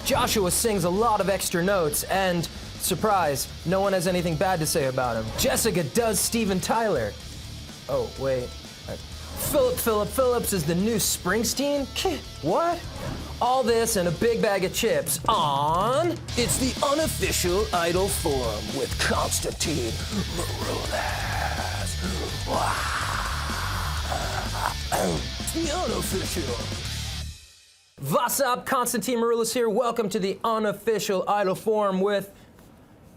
Joshua sings a lot of extra notes, and surprise, no one has anything bad to say about him. Jessica does Steven Tyler. Oh, wait. Philip Phillips is the new Springsteen? What? All this and a big bag of chips on... It's the Unofficial Idol Forum with Constantine Maroulis. It's the Unofficial. What's up? Constantine Maroulis here. Welcome to the Unofficial Idol Forum with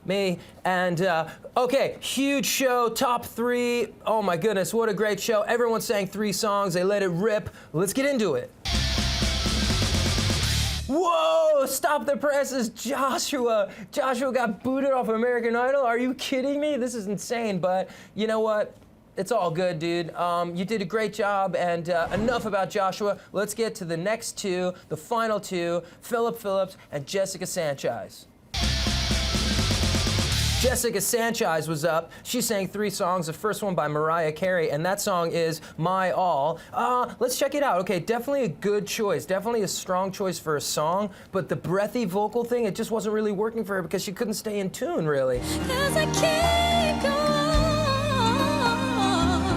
me. And, okay, huge show, top 3. Oh my goodness, what a great show. Everyone sang 3 songs. They let it rip. Let's get into it. Whoa, stop the presses, Joshua. Joshua got booted off American Idol. Are you kidding me? This is insane, but you know what? It's all good, dude. You did a great job, and enough about Joshua. Let's get to the next 2, the final 2, Philip Phillips and Jessica Sanchez. Jessica Sanchez was up. She sang 3 songs, the first one by Mariah Carey, and that song is My All. Let's check it out. Okay, definitely a good choice, definitely a strong choice for a song, but the breathy vocal thing, it just wasn't really working for her because she couldn't stay in tune, really. 'Cause I can't go on.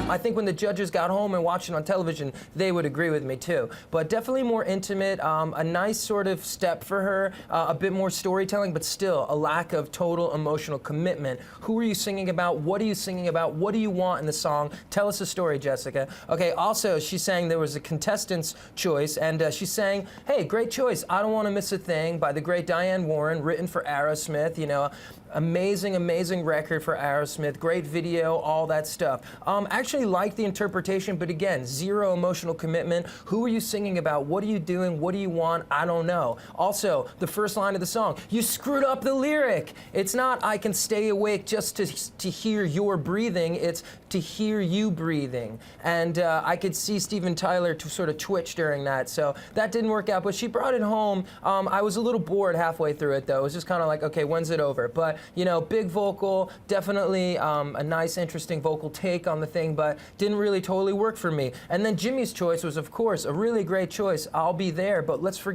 I think when the judges got home and watched it on television, they would agree with me too. But definitely more intimate, a nice sort of step for her, a bit more storytelling, but still a lack of total emotional commitment. Who are you singing about? What are you singing about? What do you want in the song? Tell us a story, Jessica. Okay, also, she sang there was a contestant's choice, and she sang, hey, great choice, I Don't Want to Miss a Thing by the great Diane Warren, written for Aerosmith, you know, amazing, amazing record for Aerosmith, great video, all that stuff. Actually liked the interpretation, but again, zero emotional commitment. Who are you singing about? What are you doing? What do you want? I don't know. Also, the first line of the song, you screwed up the lyric. It's not, I can stay awake just to hear your breathing, it's to hear you breathing. And I could see Steven Tyler to sort of twitch during that, so that didn't work out, but she brought it home. I was a little bored halfway through it, though. It was just kind of like, okay, when's it over? But you know, big vocal, definitely a nice, interesting vocal take on the thing, but didn't really totally work for me. And then Jimmy's choice was, of course, a really great choice, I'll Be There, but let's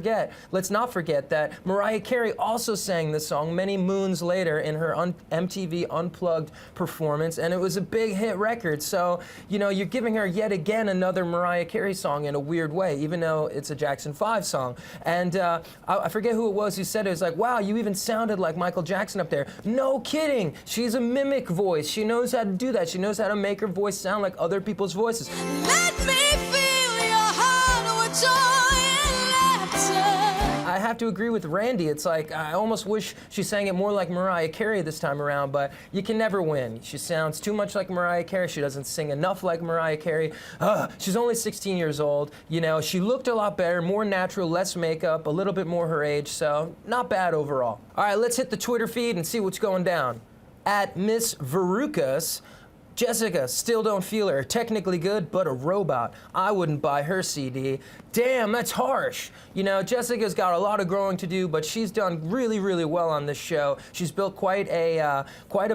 not forget that Mariah Carey also sang this song many moons later in her MTV Unplugged performance, and it was a big hit record, so, you know, you're giving her yet again another Mariah Carey song in a weird way, even though it's a Jackson 5 song. And I forget who it was who said it, was like, wow, you even sounded like Michael Jackson up there. No kidding. She's a mimic voice. She knows how to do that. She knows how to make her voice sound like other people's voices. Let me feel your heart with joy and laughter. I have to agree with Randy. It's like, I almost wish she sang it more like Mariah Carey this time around, but you can never win. She sounds too much like Mariah Carey. She doesn't sing enough like Mariah Carey. She's only 16 years old. You know, she looked a lot better, more natural, less makeup, a little bit more her age, so not bad overall. All right, let's hit the Twitter feed and see what's going down. At Miss Verucas, Jessica, still don't feel her. Technically good, but a robot. I wouldn't buy her CD. Damn, that's harsh. You know, Jessica's got a lot of growing to do, but she's done really, really well on this show. She's built quite a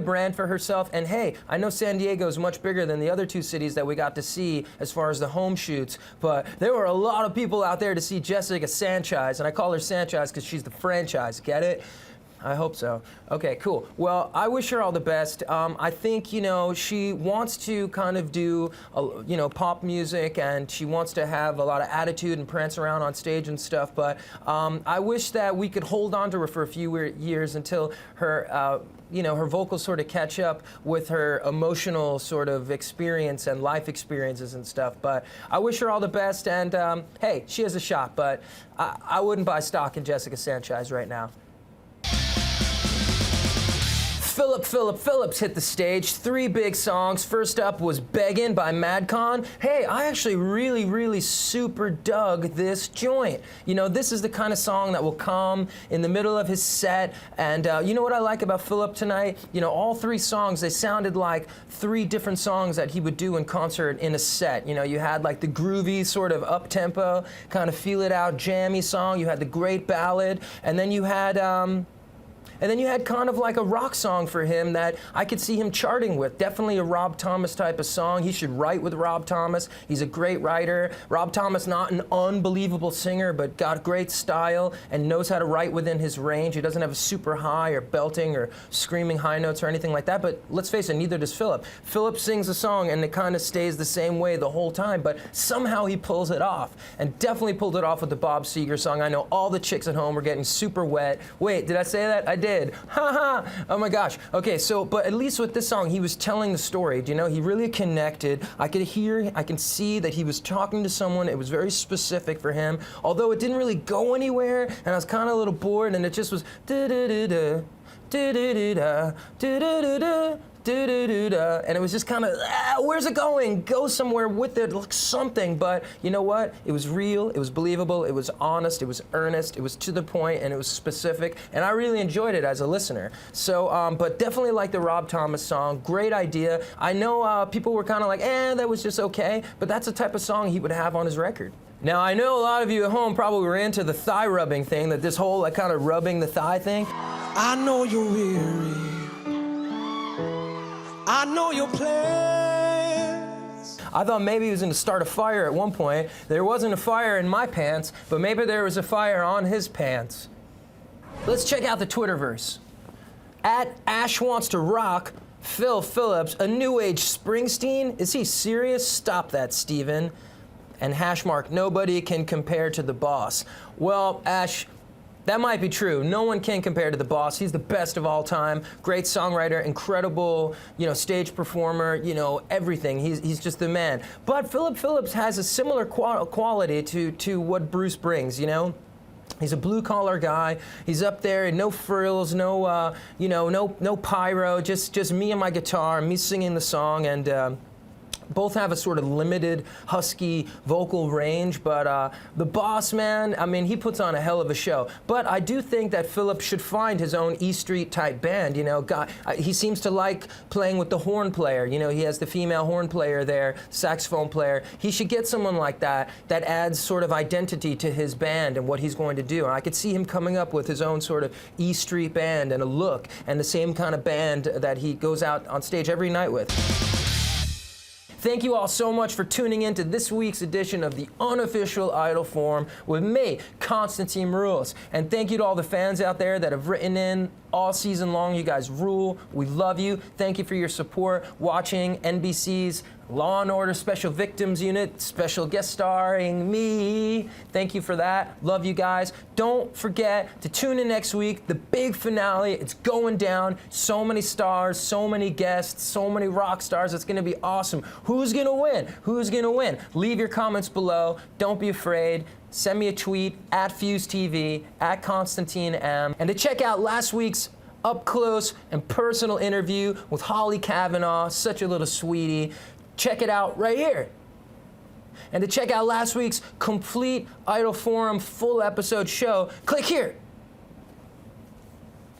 brand for herself. And hey, I know San Diego is much bigger than the other 2 cities that we got to see as far as the home shoots, but there were a lot of people out there to see Jessica Sanchez, and I call her Sanchez because she's the franchise. Get it? I hope so. Okay, cool. Well, I wish her all the best. I think, you know, she wants to kind of do, you know, pop music, and she wants to have a lot of attitude and prance around on stage and stuff, but I wish that we could hold on to her for a few years until her, you know, her vocals sort of catch up with her emotional sort of experience and life experiences and stuff. But I wish her all the best, and hey, she has a shot, but I wouldn't buy stock in Jessica Sanchez right now. Philip Phillips hit the stage, 3 big songs. First up was Beggin' by Madcon. Hey, I actually really super dug this joint. You know, this is the kind of song that will come in the middle of his set, and you know what I like about Philip tonight? You know, all 3 songs, they sounded like 3 different songs that he would do in concert in a set. You know, you had like the groovy sort of up-tempo, kind of feel it out, jammy song. You had the great ballad, and then you had And then you had kind of like a rock song for him that I could see him charting with. Definitely a Rob Thomas type of song. He should write with Rob Thomas. He's a great writer. Rob Thomas, not an unbelievable singer, but got great style and knows how to write within his range. He doesn't have a super high or belting or screaming high notes or anything like that, but let's face it, neither does Philip. Philip sings a song and it kind of stays the same way the whole time, but somehow he pulls it off, and definitely pulled it off with the Bob Seger song. I know all the chicks at home were getting super wet. Wait, did I say that? I did. Ha ha! Oh my gosh. Okay, so, but at least with this song, he was telling the story. Do you know, he really connected. I could hear, I can see that he was talking to someone. It was very specific for him, although it didn't really go anywhere, and I was kind of a little bored, and it just was da-da-da-da, da-da-da-da, da-da-da-da, da-da-da-da, and it was just kind of, where's it going? Go somewhere with it, look something. But you know what? It was real, it was believable, it was honest, it was earnest, it was to the point, and it was specific, and I really enjoyed it as a listener. So, but definitely like the Rob Thomas song, great idea. I know people were kind of like, that was just okay, but that's the type of song he would have on his record. Now, I know a lot of you at home probably were into the thigh rubbing thing, that this whole like kind of rubbing the thigh thing. I know you're weary. I know your plans. I thought maybe he was going to start a fire at one point. There wasn't a fire in my pants, but maybe there was a fire on his pants. Let's check out the Twitterverse. At Ash Wants to Rock, Phil Phillips, a new age Springsteen? Is he serious? Stop that, Steven. And Hashmark, nobody can compare to the boss. Well, Ash, that might be true. No one can compare to the boss. He's the best of all time. Great songwriter, incredible, stage performer, everything. He's just the man. But Philip Phillips has a similar quality to what Bruce brings, He's a blue-collar guy. He's up there, no frills, no pyro, just me and my guitar, me singing the song, and both have a sort of limited, husky vocal range, but the boss man, I mean, he puts on a hell of a show. But I do think that Philip should find his own E Street type band. He seems to like playing with the horn player. He has the female horn player there, saxophone player. He should get someone like that adds sort of identity to his band and what he's going to do. And I could see him coming up with his own sort of E Street band and a look, and the same kind of band that he goes out on stage every night with. Thank you all so much for tuning in to this week's edition of the Unofficial Idol Forum with me, Constantine Maroulis. And thank you to all the fans out there that have written in all season long. You guys rule. We love you. Thank you for your support watching NBC's Law and Order Special Victims Unit, special guest starring me. Thank you for that. Love you guys. Don't forget to tune in next week, the big finale. It's going down. So many stars, so many guests, so many rock stars. It's going to be awesome. Who's going to win? Who's going to win? Leave your comments below. Don't be afraid. Send me a tweet at FuseTV, at Constantine M. And to check out last week's up-close and personal interview with Holly Kavanaugh, such a little sweetie, check it out right here. And to check out last week's complete Idol Forum full episode show, click here.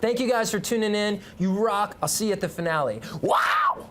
Thank you guys for tuning in. You rock. I'll see you at the finale. Wow!